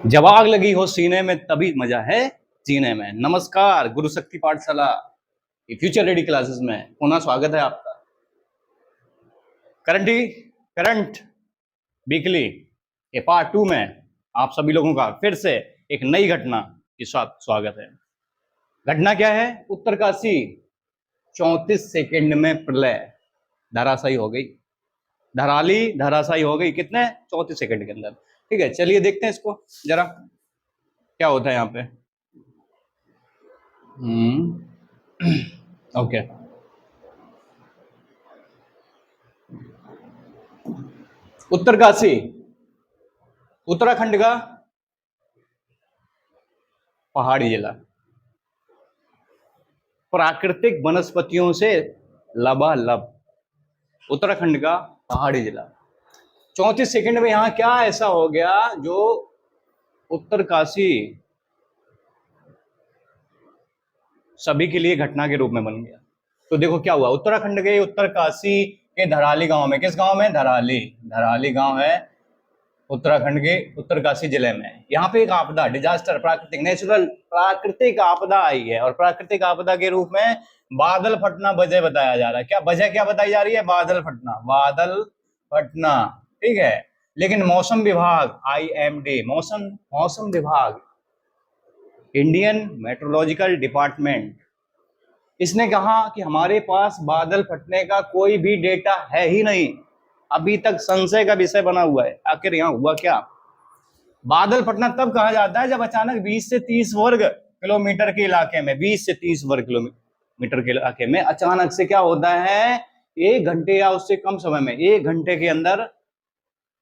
जब आग लगी हो सीने में तभी मजा है जीने में। नमस्कार, गुरु शक्ति पाठशाला की फ्यूचर रेडी क्लासेस में पुनः स्वागत है आपका। करंट वीकली के पार्ट 2 में आप सभी लोगों का फिर से एक नई घटना के साथ स्वागत है। घटना क्या है? उत्तरकाशी 34 सेकंड में प्रलय धराशायी हो गई। धराली धराशायी हो गई कितने? 34 सेकंड के अंदर। ठीक है, चलिए देखते हैं इसको जरा क्या होता है यहाँ पे। ओके, उत्तरकाशी उत्तराखंड का पहाड़ी जिला, प्राकृतिक वनस्पतियों से लबालब। उत्तराखंड का पहाड़ी जिला 34 सेकंड में यहां क्या ऐसा हो गया जो उत्तरकाशी सभी के लिए घटना के रूप में बन गया। तो देखो क्या हुआ। उत्तराखंड के उत्तरकाशी के धराली गांव में, किस गांव में? धराली गांव है उत्तराखंड के उत्तरकाशी जिले में। यहाँ पे एक आपदा, डिजास्टर, प्राकृतिक आपदा आई है और प्राकृतिक आपदा के रूप में बादल फटना वजह बताया जा रहा है। क्या वजह क्या बताई जा रही है? बादल फटना। ठीक है, लेकिन मौसम विभाग IMD, मौसम विभाग, इंडियन मेट्रोलॉजिकल डिपार्टमेंट, इसने कहा कि हमारे पास बादल फटने का कोई भी डेटा है ही नहीं। अभी तक संशय का विषय बना हुआ है, आखिर यहाँ हुआ क्या। बादल फटना तब कहा जाता है जब अचानक 20 से 30 वर्ग किलोमीटर के इलाके में, 20 से 30 वर्ग किलोमीटर के इलाके में अचानक से क्या होता है, 1 घंटे या उससे कम समय में, 1 घंटे के अंदर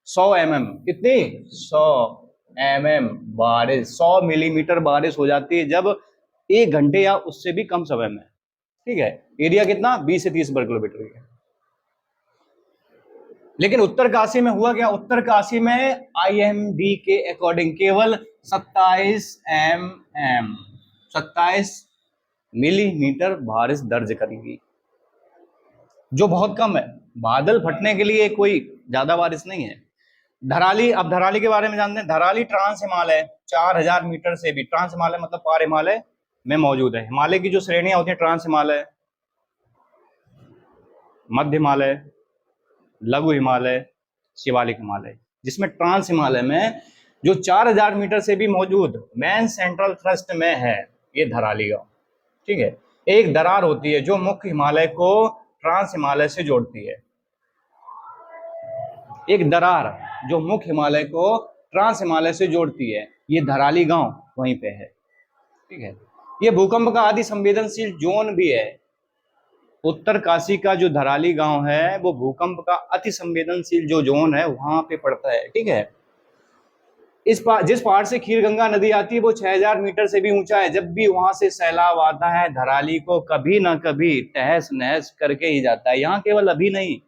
100 mm, कितनी? 100 mm बारिश, 100 मिलीमीटर बारिश हो जाती है जब 1 घंटे या उससे भी कम समय में। ठीक है, एरिया कितना? 20 से 30 वर्ग किलोमीटर का। लेकिन उत्तरकाशी में हुआ क्या? उत्तरकाशी में IMD के अकॉर्डिंग केवल 27 मिलीमीटर बारिश दर्ज करी गई, जो बहुत कम है। बादल फटने के लिए कोई ज्यादा बारिश नहीं है। धराली, अब धराली के बारे में जानते हैं। धराली ट्रांस हिमालय 4000 मीटर से भी, ट्रांस हिमालय मतलब पार हिमालय में मौजूद है। हिमालय की जो श्रेणियां होती है, ट्रांस हिमालय, मध्य हिमालय, लघु हिमालय, शिवालिक हिमालय, जिसमें ट्रांस हिमालय में जो 4000 मीटर से भी मौजूद मेन सेंट्रल थ्रस्ट में है ये धराली गांव। ठीक है, एक दरार होती है जो मुख्य हिमालय को ट्रांस हिमालय से जोड़ती है। एक दरार जो मुख्य हिमालय को ट्रांस हिमालय से जोड़ती है, ये धराली गांव वहीं पे है। ठीक है, ये भूकंप का अति संवेदनशील जोन भी है। उत्तरकाशी का जो धराली गांव है वो भूकंप का अति संवेदनशील जो जोन है वहां पे पड़ता है। ठीक है, जिस पहाड़ से खीरगंगा नदी आती है वो 6000 मीटर से भी ऊंचा है। जब भी वहां से सैलाब आता है धराली को कभी ना कभी तहस नहस करके ही जाता है। यहाँ केवल अभी नहीं,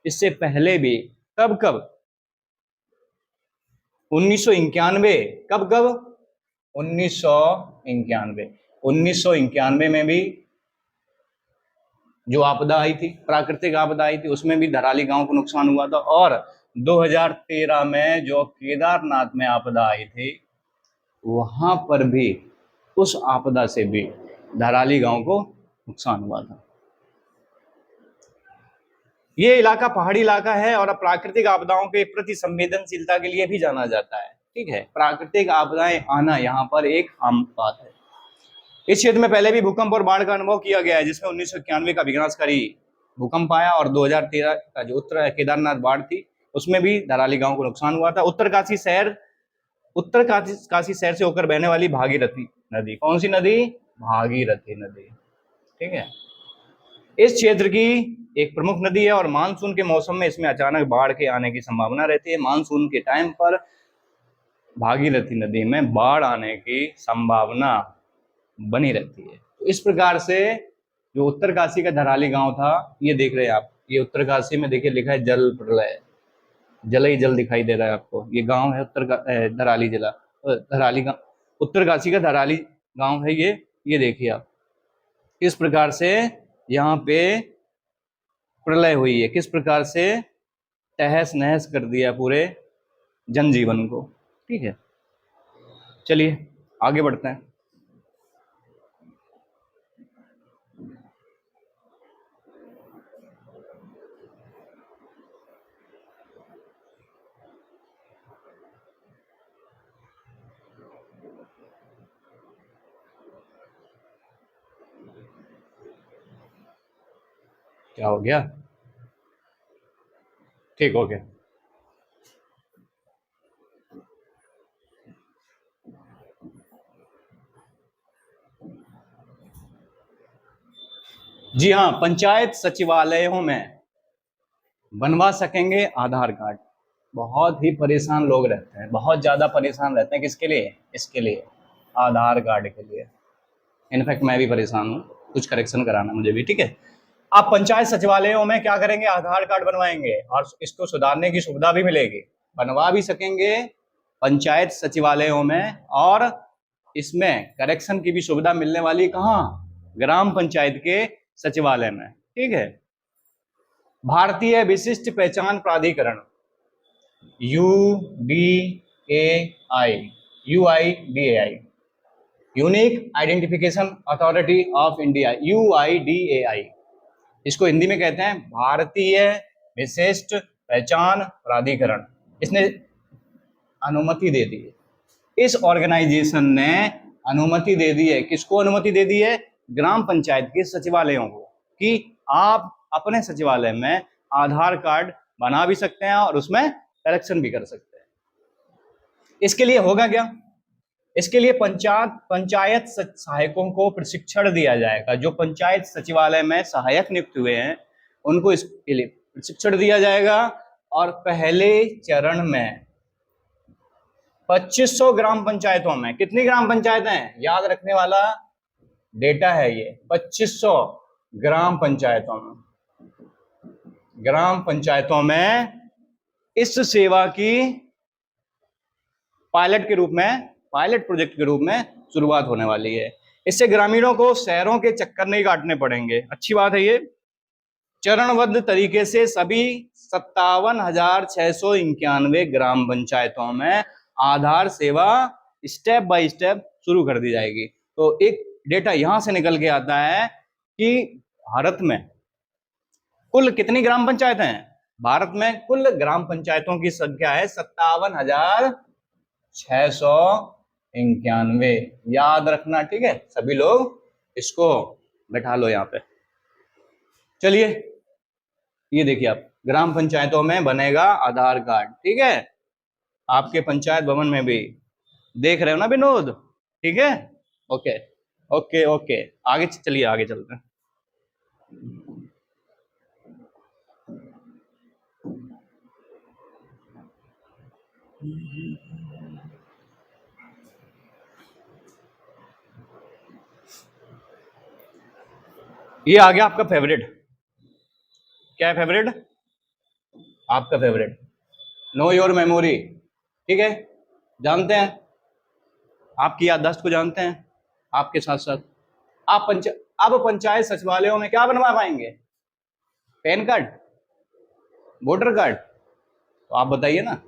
इससे पहले भी। कब कब? 1991। कब कब? 1991। 1991 में भी जो आपदा आई थी, प्राकृतिक आपदा आई थी, उसमें भी धराली गांव को नुकसान हुआ था। और 2013 में जो केदारनाथ में आपदा आई थी, वहां पर भी, उस आपदा से भी धराली गांव को नुकसान हुआ था। ये इलाका पहाड़ी इलाका है और प्राकृतिक आपदाओं के प्रति संवेदनशीलता के लिए भी जाना जाता है। ठीक है, प्राकृतिक आपदाएं आना यहाँ पर एक आम बात है। इस क्षेत्र में पहले भी भूकंप और बाढ़ का अनुभव किया गया है, जिसमें 1991 का विनाशकारी भूकंप आया और 2013 का जो उत्तर केदारनाथ बाढ़ थी उसमें भी धराली गांव को नुकसान हुआ था। उत्तरकाशी शहर से होकर बहने वाली भागीरथी नदी, कौन सी नदी? भागीरथी नदी। ठीक है, इस क्षेत्र की एक प्रमुख नदी है और मानसून के मौसम में इसमें अचानक बाढ़ के आने की संभावना रहती है। मानसून के टाइम पर भागीरथी नदी में बाढ़ आने की संभावना बनी रहती है। तो इस प्रकार से जो उत्तरकाशी का धराली गांव था, ये देख रहे हैं आप, ये उत्तरकाशी में देखिए लिखा है जल प्रलय, जल ही जल दिखाई दे रहा है आपको। ये गांव है धराली जिला, धराली गांव, उत्तरकाशी का धराली गांव है ये देखिए आप। किस प्रकार से यहाँ पे प्रलय हुई है, किस प्रकार से तहस नहस कर दिया पूरे जनजीवन को। ठीक है, चलिए आगे बढ़ते हैं। क्या हो गया? ठीक, ओके। जी हाँ, पंचायत सचिवालयों में बनवा सकेंगे आधार कार्ड। बहुत ही परेशान लोग रहते हैं, बहुत ज़्यादा परेशान रहते हैं। किसके लिए? इसके लिए, आधार कार्ड के लिए। इनफैक्ट मैं भी परेशान हूँ, कुछ करेक्शन कराना मुझे भी, ठीक है। आप पंचायत सचिवालयों में क्या करेंगे? आधार कार्ड बनवाएंगे और इसको सुधारने की सुविधा भी मिलेगी। बनवा भी सकेंगे पंचायत सचिवालयों में, और इसमें करेक्शन की भी सुविधा मिलने वाली कहाँ? ग्राम पंचायत के सचिवालय में, ठीक है। भारतीय विशिष्ट पहचान प्राधिकरण UDAI, UIDAI, unique identification authority of India, UIDAI, इसको हिंदी में कहते हैं भारतीय विशिष्ट पहचान प्राधिकरण। इसने अनुमति दे दी है, इस ऑर्गेनाइजेशन ने अनुमति दे दी है। किसको अनुमति दे दी है? ग्राम पंचायत के सचिवालयों को, कि आप अपने सचिवालय में आधार कार्ड बना भी सकते हैं और उसमें करेक्शन भी कर सकते हैं। इसके लिए होगा क्या? इसके लिए पंचायत सहायकों को प्रशिक्षण दिया जाएगा। जो पंचायत सचिवालय में सहायक नियुक्त हुए हैं उनको इसके लिए प्रशिक्षण दिया जाएगा। और पहले चरण में 2500 ग्राम पंचायतों में, कितनी ग्राम पंचायतें हैं? याद रखने वाला डेटा है ये, 2500 ग्राम पंचायतों में, ग्राम पंचायतों में इस सेवा की पायलट प्रोजेक्ट के रूप में शुरुआत होने वाली है। इससे ग्रामीणों को शहरों के चक्कर नहीं काटने पड़ेंगे। अच्छी बात है ये। चरणबद्ध तरीके से सभी 57,691 ग्राम पंचायतों में आधार सेवा स्टेप बाय स्टेप शुरू कर दी जाएगी। तो एक डेटा यहां से निकल के आता है कि भारत में कुल कितनी ग्राम पंचायतें हैं? भारत में कुल ग्राम पंचायतों की संख्या है 57,691। याद रखना, ठीक है। सभी लोग इसको बैठा लो यहाँ पे। चलिए ये देखिए, आप ग्राम पंचायतों में बनेगा आधार कार्ड, ठीक है। आपके पंचायत भवन में भी देख रहे हो ना विनोद? ठीक है, ओके ओके ओके। आगे चलिए, आगे चलते हैं। ये आ गया आपका फेवरेट। क्या है फेवरेट? आपका फेवरेट नो योर मेमोरी, ठीक है। जानते हैं, आपकी याददाश्त को जानते हैं। आपके साथ साथ आप पंचायत सचिवालयों में क्या बनवा पाएंगे? Pan card, voter card? तो आप बताइए ना।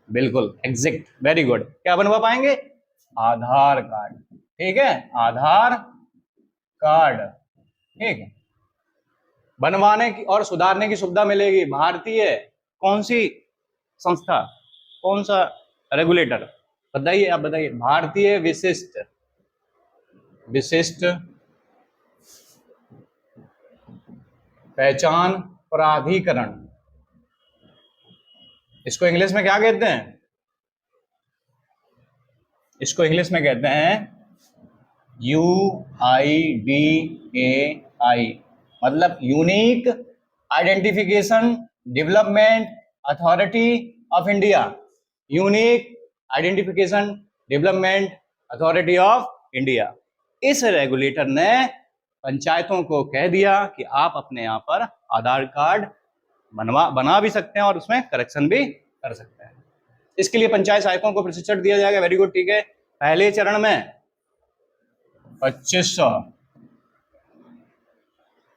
बिल्कुल एग्जैक्ट, वेरी गुड। क्या बनवा पाएंगे? आधार कार्ड, ठीक है। आधार कार्ड, ठीक है। बनवाने की और सुधारने की सुविधा मिलेगी। भारतीय कौन सी संस्था, कौन सा रेगुलेटर? बताइए, आप बताइए। भारतीय विशिष्ट पहचान प्राधिकरण, इसको इंग्लिश में क्या कहते हैं? इसको इंग्लिश में कहते हैं UIDAI, मतलब unique identification development authority of India. Unique identification development authority of India. इस रेगुलेटर ने पंचायतों को कह दिया कि आप अपने यहाँ पर आधार कार्ड बना भी सकते हैं और उसमें करेक्शन भी कर सकते हैं। इसके लिए पंचायत सहायकों को प्रशिक्षण दिया जाएगा। वेरी गुड, ठीक है। पहले चरण में 2500,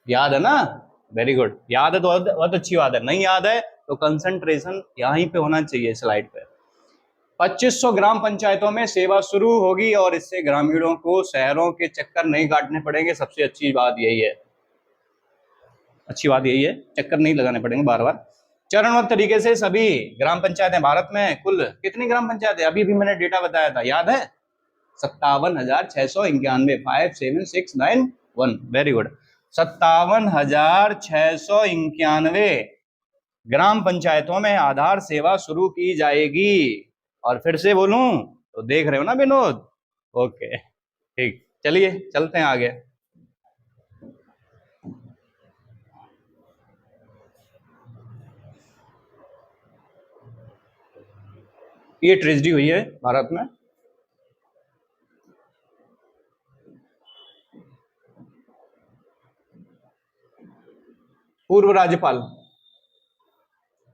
याद है ना? वेरी गुड, याद है तो बहुत अच्छी बात है। नहीं याद है तो कंसंट्रेशन यहीं पे होना चाहिए स्लाइड पे। 2500 ग्राम पंचायतों में सेवा शुरू होगी और इससे ग्रामीणों को शहरों के चक्कर नहीं काटने पड़ेंगे। सबसे अच्छी बात यही है, अच्छी बात यही है, चक्कर नहीं लगाने पड़ेंगे बार बार। चरणबद्ध तरीके से सभी ग्राम पंचायतें, भारत में कुल कितनी ग्राम पंचायतें, अभी भी मैंने डेटा बताया था, याद है? 57,691, 57691, वेरी गुड। 57,691 ग्राम पंचायतों में आधार सेवा शुरू की जाएगी। और फिर से बोलूं तो देख रहे हो ना विनोद? ओके ठीक, चलिए चलते हैं आगे। ये ट्रेजेडी हुई है भारत में। पूर्व राज्यपाल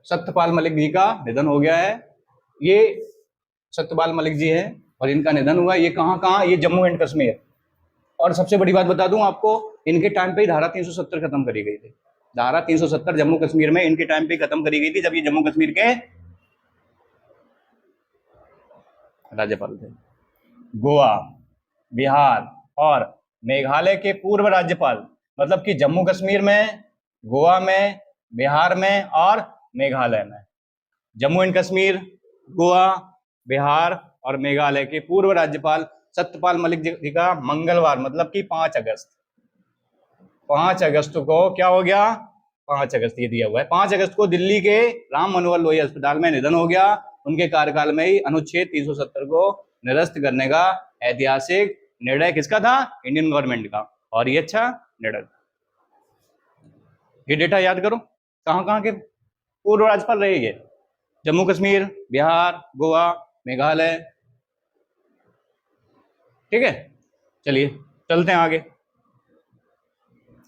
सत्यपाल मलिक जी का निधन हो गया है। ये सत्यपाल मलिक जी हैं और इनका निधन हुआ। ये कहाँ, ये जम्मू एंड कश्मीर। और सबसे बड़ी बात बता दूं आपको, इनके टाइम पे ही धारा 370 खत्म करी गई थी। धारा 370 जम्मू कश्मीर में इनके टाइम पे खत्म करी गई थी, जब ये जम्मू कश्मीर के राज्यपाल थे। गोवा, बिहार और मेघालय के पूर्व राज्यपाल, मतलब कि जम्मू कश्मीर में, गोवा में, बिहार में और मेघालय में। जम्मू एंड कश्मीर, गोवा, बिहार और मेघालय के पूर्व राज्यपाल सत्यपाल मलिक जी का मंगलवार, मतलब कि 5 अगस्त को क्या हो गया? 5 अगस्त ये दिया हुआ है, 5 अगस्त को दिल्ली के राम मनोहर लोहिया अस्पताल में निधन हो गया। उनके कार्यकाल में ही अनुच्छेद 370 को निरस्त करने का ऐतिहासिक निर्णय किसका था? इंडियन गवर्नमेंट का। और ये अच्छा निर्णय। ये डेटा याद करो, कहाँ के पूर्व राज्यपाल रहेंगे? जम्मू कश्मीर, बिहार, गोवा, मेघालय। ठीक है, चलिए चलते हैं आगे।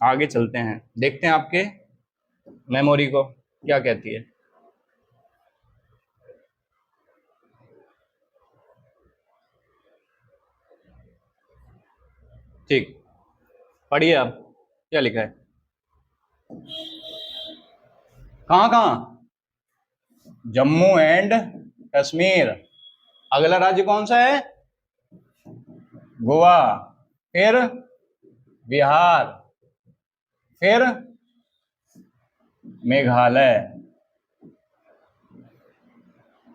आगे चलते हैं, देखते हैं आपके मेमोरी को क्या कहती है। ठीक, पढ़िए आप क्या लिखा है। कहाँ? जम्मू एंड कश्मीर। अगला राज्य कौन सा है? गोवा, फिर बिहार, फिर मेघालय।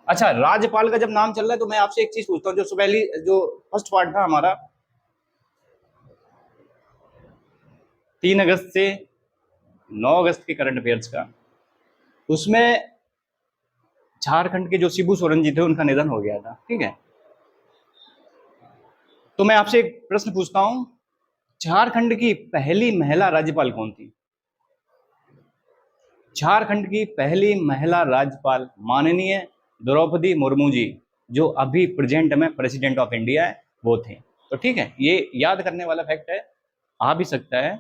अच्छा, राज्यपाल का जब नाम चल रहा है तो मैं आपसे एक चीज पूछता हूँ, जो फर्स्ट पार्ट था हमारा 3 अगस्त से 9 अगस्त के करंट अफेयर्स का, उसमें झारखंड के जो शिबू सोरेन जी थे उनका निधन हो गया था। ठीक है, तो मैं आपसे एक प्रश्न पूछता हूं, झारखंड की पहली महिला राज्यपाल कौन थी? झारखंड की पहली महिला राज्यपाल माननीय द्रौपदी मुर्मू जी, जो अभी प्रेजेंट में प्रेसिडेंट ऑफ इंडिया है, वो थे। तो ठीक है, ये याद करने वाला फैक्ट है, आ भी सकता है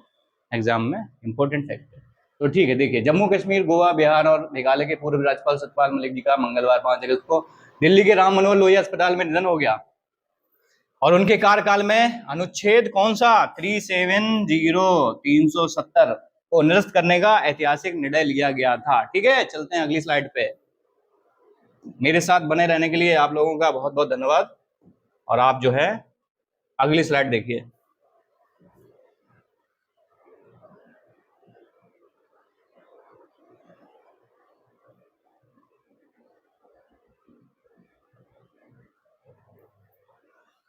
एग्जाम में, इंपॉर्टेंट फैक्ट है। तो ठीक है, देखिए, जम्मू कश्मीर, गोवा, बिहार और मेघालय के पूर्व राज्यपाल सत्यपाल मलिक जी का मंगलवार 5 अगस्त को दिल्ली के राम मनोहर लोहिया अस्पताल में निधन हो गया। और उनके कार्यकाल में अनुच्छेद कौन सा? 370 को निरस्त करने का ऐतिहासिक निर्णय लिया गया था। ठीक है, चलते हैं अगली स्लाइड पे। मेरे साथ बने रहने के लिए आप लोगों का बहुत बहुत धन्यवाद। और आप जो है अगली स्लाइड देखिए।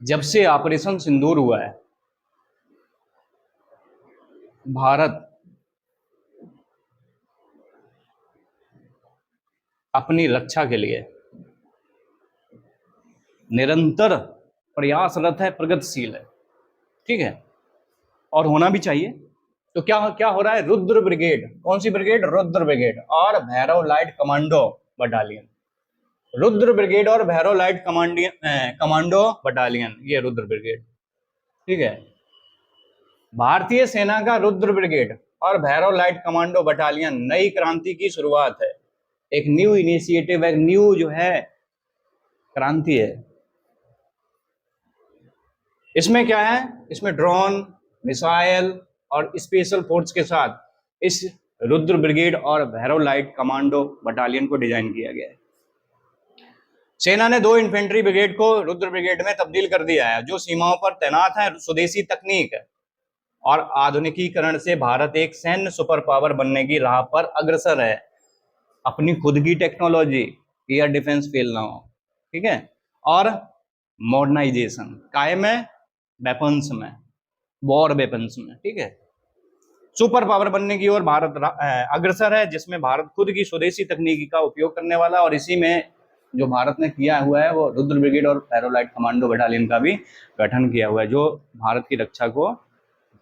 जब से ऑपरेशन सिंदूर हुआ है, भारत अपनी रक्षा के लिए निरंतर प्रयासरत है, प्रगतिशील है। ठीक है, और होना भी चाहिए। तो क्या क्या हो रहा है? रुद्र ब्रिगेड, कौन सी ब्रिगेड? रुद्र ब्रिगेड और Bhairav light commando battalion. Rudra brigade और भैरव लाइट कमांडो बटालियन, ये रुद्र ब्रिगेड। ठीक है, भारतीय सेना का रुद्र ब्रिगेड और भैरव लाइट कमांडो बटालियन नई क्रांति की शुरुआत है। एक न्यू इनिशिएटिव, एक न्यू जो है क्रांति है। इसमें क्या है? इसमें ड्रोन, मिसाइल और स्पेशल फोर्स के साथ इस रुद्र ब्रिगेड और भैरव लाइट कमांडो बटालियन को डिजाइन किया गया है। सेना ने 2 इन्फेंट्री ब्रिगेड को रुद्र ब्रिगेड में तब्दील कर दिया है, जो सीमाओं पर तैनात है। स्वदेशी तकनीक और आधुनिकीकरण से भारत एक सैन्य सुपर पावर बनने की राह पर अग्रसर है। अपनी खुद की टेक्नोलॉजी, एयर डिफेंस फेल ना हो, ठीक है, और मॉडर्नाइजेशन कायम है, वेपन्स में, वॉर वेपन्स में, ठीक है, सुपर पावर बनने की ओर भारत अग्रसर है, जिसमें भारत खुद की स्वदेशी तकनीकी का उपयोग करने वाला, और इसी में जो भारत ने किया हुआ है वो रुद्र ब्रिगेड और पैरोलाइट कमांडो बटालियन का भी गठन किया हुआ है, जो भारत की रक्षा को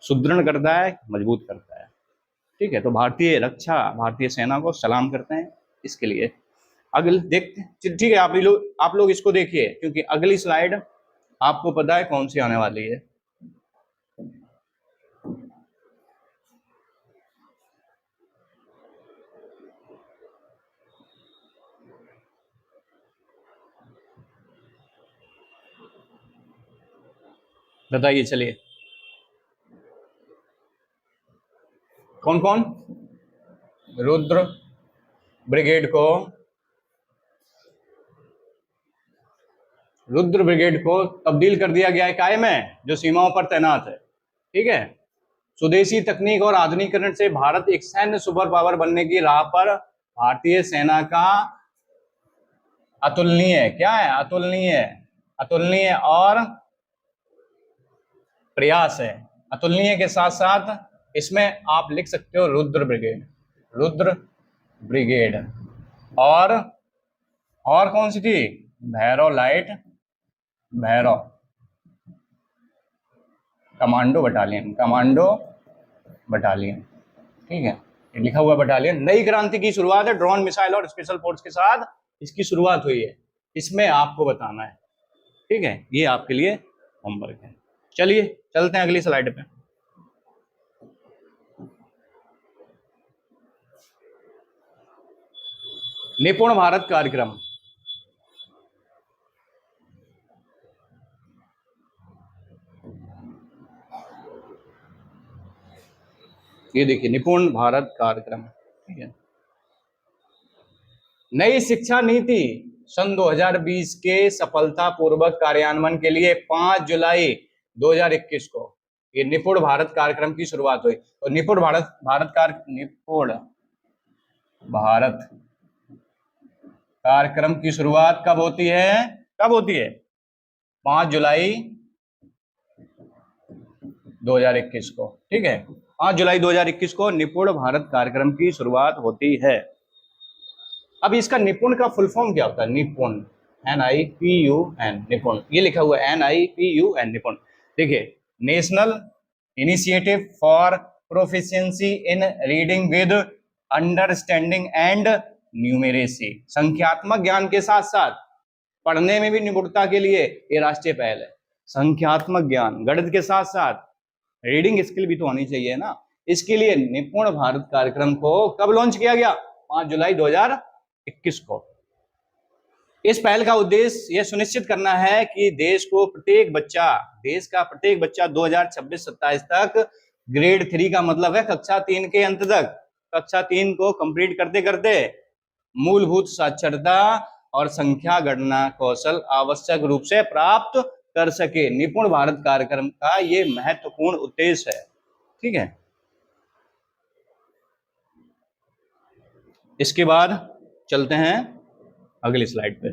सुदृढ़ करता है, मजबूत करता है, ठीक है। तो भारतीय रक्षा, भारतीय सेना को सलाम करते हैं इसके लिए। अगले देखते, ठीक है, आप लोग इसको देखिए, क्योंकि अगली स्लाइड आपको पता है कौन सी आने वाली है। बताइए, चलिए, कौन कौन रुद्र ब्रिगेड को तब्दील कर दिया गया है, कायम है, जो सीमाओं पर तैनात है, ठीक है। स्वदेशी तकनीक और आधुनिकीकरण से भारत एक सैन्य सुपर पावर बनने की राह पर, भारतीय सेना का अतुलनीय, क्या है, अतुलनीय और प्रयास है। अतुलनीय के साथ साथ इसमें आप लिख सकते हो रुद्र ब्रिगेड, और कौन सी थी, भैरव कमांडो बटालियन, ठीक है, लिखा हुआ बटालियन। नई क्रांति की शुरुआत है, ड्रोन, मिसाइल और स्पेशल फोर्स के साथ इसकी शुरुआत हुई है, इसमें आपको बताना है, ठीक है, ये आपके लिए होमवर्क है। चलिए चलते हैं अगली स्लाइड पे। निपुण भारत कार्यक्रम, ये देखिए, निपुण भारत कार्यक्रम, ठीक है। नई शिक्षा नीति सन 2020 के सफलतापूर्वक कार्यान्वयन के लिए 5 जुलाई 2021 को ये निपुण भारत कार्यक्रम की शुरुआत हुई। और निपुण भारत कार्यक्रम की शुरुआत कब होती है, 5 जुलाई 2021 को, ठीक है, 5 जुलाई 2021 को निपुण भारत कार्यक्रम की शुरुआत होती है। अब इसका निपुण का फुल फॉर्म क्या होता है, निपुण, NIPUN, निपुण, ये लिखा हुआ है NIPUN, निपुण। देखिए, national initiative for proficiency in reading with understanding and numeracy, संख्यात्मक ज्ञान के साथ साथ पढ़ने में भी निपुणता के लिए ये राष्ट्रीय पहल है। संख्यात्मक ज्ञान, गणित के साथ साथ रीडिंग स्किल भी तो होनी चाहिए ना, इसके लिए निपुण भारत कार्यक्रम को कब लॉन्च किया गया, 5 जुलाई 2021 को। इस पहल का उद्देश्य यह सुनिश्चित करना है कि देश का प्रत्येक बच्चा 2026-27 तक ग्रेड 3 का मतलब है कक्षा 3 के अंत तक, कक्षा 3 को कंप्लीट करते करते मूलभूत साक्षरता और संख्या गणना कौशल आवश्यक रूप से प्राप्त कर सके। निपुण भारत कार्यक्रम का ये महत्वपूर्ण उद्देश्य है, ठीक है। इसके बाद चलते हैं अगली स्लाइड पे।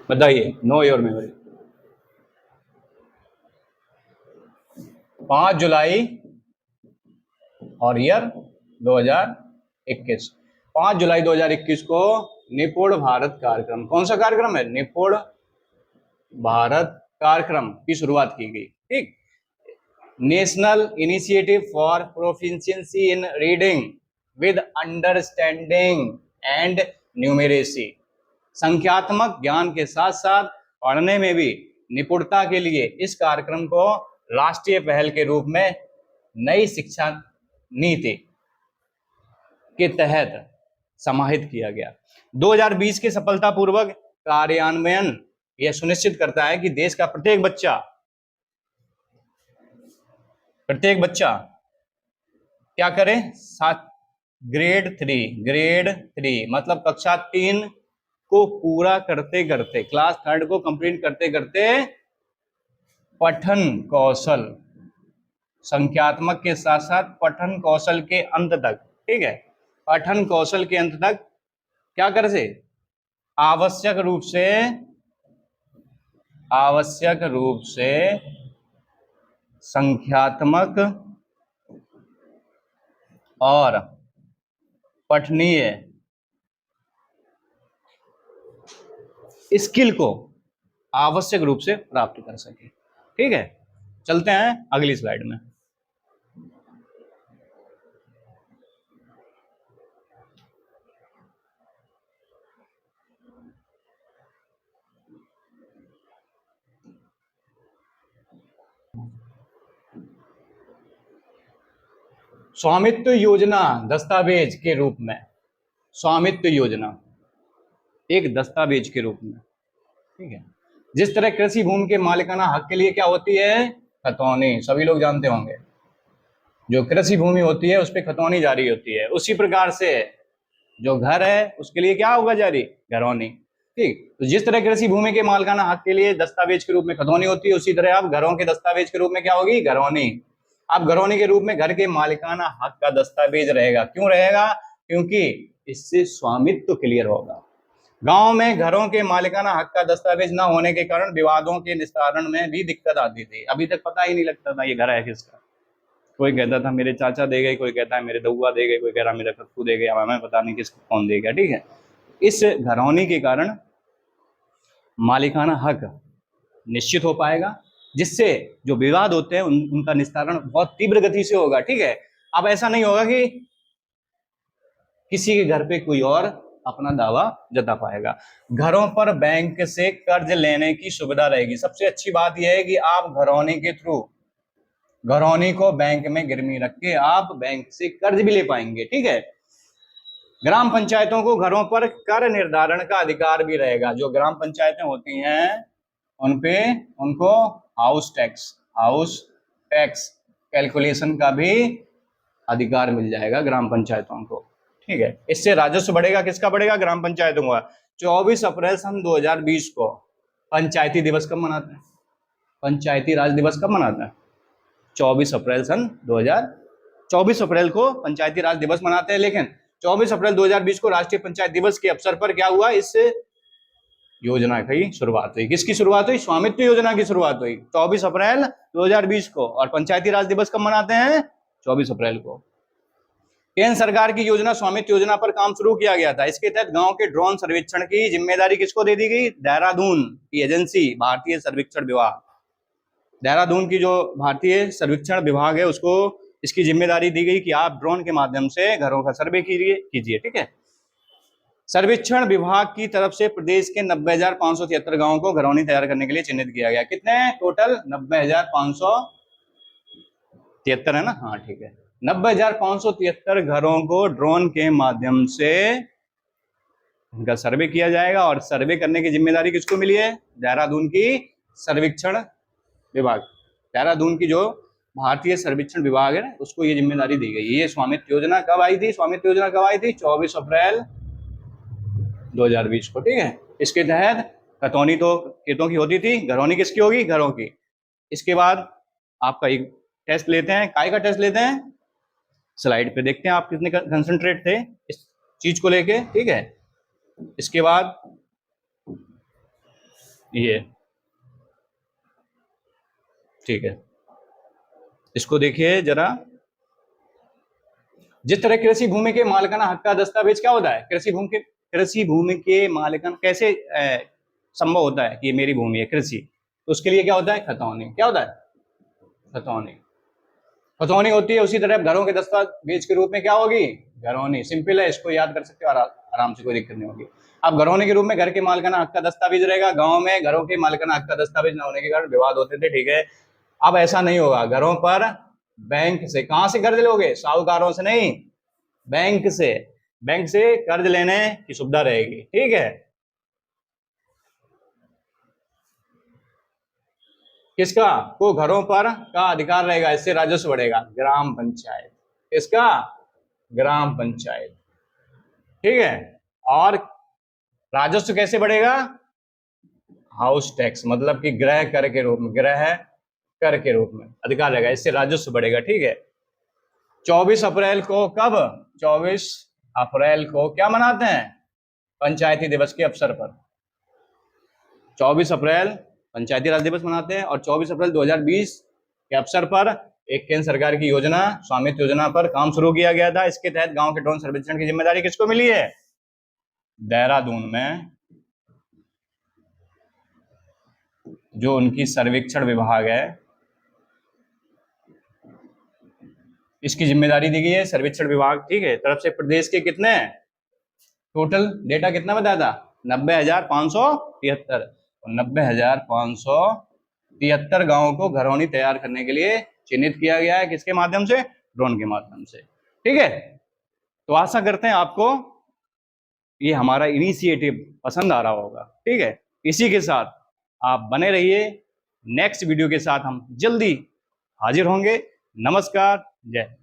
बताइए, नो योर मेमोरी, 5 जुलाई और ईयर 2021, 5 जुलाई 2021 को निपुण भारत कार्यक्रम, कौन सा कार्यक्रम है, निपुण भारत कार्यक्रम की शुरुआत की गई, ठीक। National initiative for proficiency in reading with understanding and numeracy, संख्यात्मक ज्ञान के साथ साथ पढ़ने में भी निपुणता के लिए इस कार्यक्रम को राष्ट्रीय पहल के रूप में नई शिक्षा नीति के तहत समाहित किया गया। 2020 के सफलतापूर्वक कार्यान्वयन यह सुनिश्चित करता है कि देश का प्रत्येक बच्चा क्या करे, ग्रेड 3 मतलब कक्षा 3 को पूरा करते करते, क्लास 3 को कंप्लीट करते करते पठन कौशल, संख्यात्मक के साथ साथ पठन कौशल के अंत तक, ठीक है, पठन कौशल के अंत तक क्या कर से, आवश्यक रूप से संख्यात्मक और पठनीय स्किल को आवश्यक रूप से प्राप्त कर सके। ठीक है, चलते हैं अगली स्लाइड में। स्वामित्व योजना दस्तावेज के रूप में, स्वामित्व योजना एक दस्तावेज के रूप में, ठीक है, जिस तरह कृषि भूमि के मालिकाना हक के लिए क्या होती है, खतौनी, सभी लोग जानते होंगे, जो कृषि भूमि होती है उस पर खतौनी जारी होती है, उसी प्रकार से जो घर है उसके लिए क्या होगा जारी, घरौनी। ठीक, तो जिस तरह कृषि भूमि के मालिकाना हक के लिए दस्तावेज के रूप में खतौनी होती है, उसी तरह अब घरों के दस्तावेज के रूप में क्या होगी, घरौनी। अब घरौनी के रूप में घर के मालिकाना हक का दस्तावेज रहेगा। क्यों रहेगा, क्योंकि इससे स्वामित्व क्लियर होगा। गांव में घरों के मालिकाना हक का दस्तावेज न होने के कारण विवादों के निस्तारण में भी दिक्कत आती थी। अभी तक पता ही नहीं लगता था ये घर है किसका, कोई कहता था मेरे चाचा दे गए, कोई कहता है मेरे दउआ दे गए, कोई कह रहा मेरे कक्कू दे गया, हमें पता नहीं किसको कौन दे गया। ठीक है, इस घरौनी के कारण मालिकाना हक निश्चित हो पाएगा, जिससे जो विवाद होते हैं उनका निस्तारण बहुत तीव्र गति से होगा। ठीक है, अब ऐसा नहीं होगा कि किसी के घर पे कोई और अपना दावा जता पाएगा। घरों पर बैंक से कर्ज लेने की सुविधा रहेगी। सबसे अच्छी बात यह है कि आप घरौनी के थ्रू, घरौनी को बैंक में गिरवी रख के आप बैंक से कर्ज भी ले पाएंगे। ठीक है, ग्राम पंचायतों को घरों पर कर निर्धारण का अधिकार भी रहेगा। जो ग्राम पंचायतें होती हैं उनको हाउस टैक्स कैलकुलेशन का भी अधिकार मिल जाएगा ग्राम पंचायतों को। ठीक है, इससे राजस्व बढ़ेगा। किसका बढ़ेगा, ग्राम पंचायतों का। 24 अप्रैल सन 2020 को पंचायती दिवस कब मनाते हैं, पंचायती राज दिवस कब मनाते हैं, 24 अप्रैल सन 24 अप्रैल को पंचायती राज दिवस मनाते हैं। लेकिन 24 अप्रैल 2020 को राष्ट्रीय पंचायत दिवस के अवसर पर क्या हुआ, इस योजना की शुरुआत हुई। किसकी शुरुआत हुई, स्वामित्व योजना की शुरुआत हुई 24 अप्रैल 2020 को। और पंचायती राज दिवस कब मनाते हैं, 24 अप्रैल को। केंद्र सरकार की योजना स्वामित्व योजना पर काम शुरू किया गया था। इसके तहत गांव के ड्रोन सर्वेक्षण की जिम्मेदारी किसको दे दी गई, देहरादून की एजेंसी भारतीय सर्वेक्षण विभाग, देहरादून की जो भारतीय सर्वेक्षण विभाग है उसको इसकी जिम्मेदारी दी गई कि आप ड्रोन के माध्यम से घरों का सर्वे कीजिए। ठीक है, सर्वेक्षण विभाग की तरफ से प्रदेश के 90,573 गांवों को घरौनी तैयार करने के लिए चिन्हित किया गया। कितने टोटल, 90,573 है ना, हाँ ठीक है, 90,573 घरों को ड्रोन के माध्यम से उनका सर्वे किया जाएगा। और सर्वे करने की जिम्मेदारी किसको मिली है, देहरादून की सर्वेक्षण विभाग, देहरादून की जो भारतीय सर्वेक्षण विभाग है उसको ये जिम्मेदारी दी गई। ये स्वामित्व योजना कब आई थी, स्वामित्व योजना कब आई थी, 24 अप्रैल 2020 को। ठीक है, इसके तहत खतौनी तो खेतों की होती थी, घरौनी किसकी होगी, घरों की। इसके बाद आपका एक टेस्ट लेते हैं, काय का टेस्ट लेते हैं, स्लाइड पे देखते हैं आप कितने कंसंट्रेट थे इस चीज को लेके। ठीक है, इसके बाद ये, ठीक है, इसको देखिए जरा। जिस तरह कृषि भूमि के मालिकाना हक का दस्तावेज क्या होता है, कृषि भूमि के मालिकाना कैसे संभव होता है कि ये मेरी भूमि है कृषि, तो उसके लिए क्या होता है, खतौनी। क्या होता है, खतौनी होती है। उसी तरह घरों के दस्तावेज के रूप में क्या होगी, घरौनी। सिंपल है, इसको याद कर सकते हो आराम से, कोई दिक्कत नहीं होगी। अब घरौनी के रूप में घर के मालिकाना हक का दस्तावेज रहेगा। गांव में घरों के मालिकाना हक का दस्तावेज न होने के कारण विवाद होते थे। ठीक है, अब ऐसा नहीं होगा। घरों पर बैंक से, कहां से कर्ज लोगे, साहूकारों से नहीं, बैंक से कर्ज लेने की सुविधा रहेगी। ठीक है, किसका? को घरों पर का अधिकार रहेगा, इससे राजस्व बढ़ेगा। ग्राम पंचायत, इसका ग्राम पंचायत, ठीक है। और राजस्व कैसे बढ़ेगा? हाउस टैक्स, मतलब कि गृह कर के रूप में, गृह कर के रूप में अधिकार रहेगा, इससे राजस्व बढ़ेगा, ठीक है। 24 अप्रैल को कब? 24 अप्रैल को क्या मनाते हैं? पंचायती दिवस के अवसर पर 24 अप्रैल पंचायती राज दिवस मनाते हैं। और 24 अप्रैल 2020 के अवसर पर एक केंद्र सरकार की योजना, स्वामित्व योजना पर काम शुरू किया गया था। इसके तहत गांव के ड्रोन सर्वेक्षण की जिम्मेदारी किसको मिली है? देहरादून में जो उनकी सर्वेक्षण विभाग है, इसकी जिम्मेदारी दी गई है सर्वेक्षण विभाग, ठीक है, तरफ से। प्रदेश के कितने टोटल डेटा कितना बताया था? 90,573। 90,573 गांवों को घरौनी तैयार करने के लिए चिन्हित किया गया है। किसके माध्यम से? ड्रोन के माध्यम से, ठीक है। तो आशा करते हैं आपको ये हमारा इनिशिएटिव पसंद आ रहा होगा, ठीक है। इसी के साथ आप बने रहिए, नेक्स्ट वीडियो के साथ हम जल्दी हाजिर होंगे। नमस्कार, जय हिंद।